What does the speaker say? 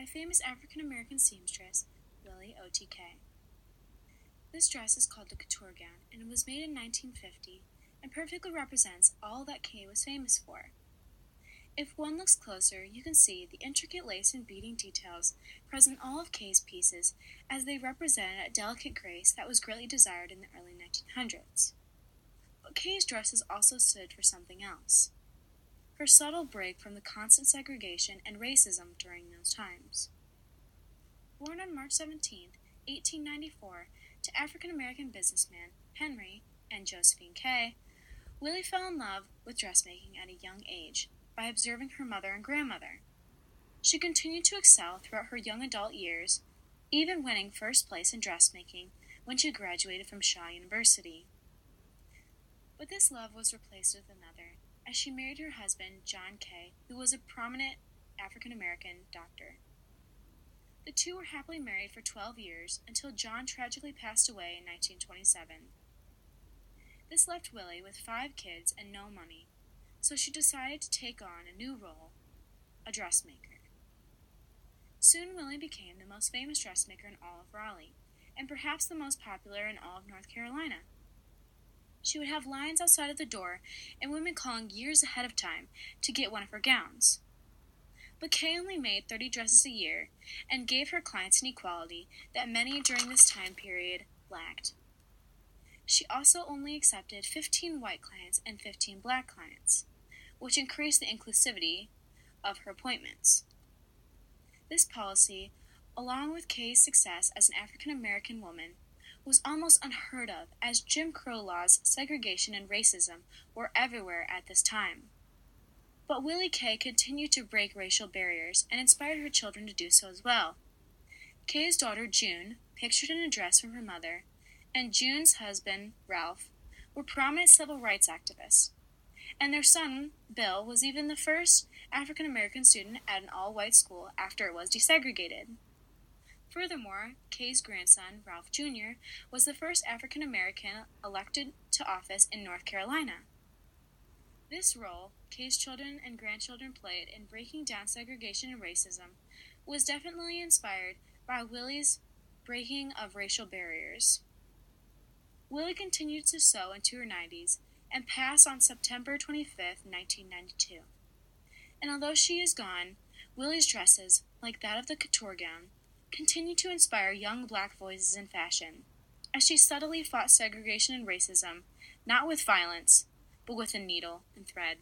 famous African-American seamstress, Willie O.T.K. This dress is called the couture gown, and it was made in 1950 and perfectly represents all that Kay was famous for. If one looks closer, you can see the intricate lace and beading details present in all of Kay's pieces, as they represent a delicate grace that was greatly desired in the early 1900s. But Kay's dresses also stood for something else. Her subtle break from the constant segregation and racism during those times. Born on March 17, 1894, to African-American businessman Henry and Josephine Kay, Willie fell in love with dressmaking at a young age by observing her mother and grandmother. She continued to excel throughout her young adult years, even winning first place in dressmaking when she graduated from Shaw University. But this love was replaced with another, as she married her husband, John Kay, who was a prominent African-American doctor. The two were happily married for 12 years until John tragically passed away in 1927. This left Willie with 5 kids and no money, so she decided to take on a new role, a dressmaker. Soon Willie became the most famous dressmaker in all of Raleigh, and perhaps the most popular in all of North Carolina. She would have lines outside of the door and women calling years ahead of time to get one of her gowns. But Kay only made 30 dresses a year and gave her clients an equality that many during this time period lacked. She also only accepted 15 white clients and 15 black clients, which increased the inclusivity of her appointments. This policy, along with Kay's success as an African-American woman, was almost unheard of, as Jim Crow laws, segregation, and racism were everywhere at this time. But Willie Kay continued to break racial barriers and inspired her children to do so as well. Kay's daughter, June, pictured in a dress from her mother, and June's husband, Ralph, were prominent civil rights activists. And their son, Bill, was even the first African-American student at an all-white school after it was desegregated. Furthermore, Kay's grandson, Ralph Jr., was the first African-American elected to office in North Carolina. This role Kay's children and grandchildren played in breaking down segregation and racism was definitely inspired by Willie's breaking of racial barriers. Willie continued to sew into her 90s and passed on September 25, 1992. And although she is gone, Willie's dresses, like that of the couture gown, continue to inspire young black voices in fashion, as she subtly fought segregation and racism, not with violence, but with a needle and thread.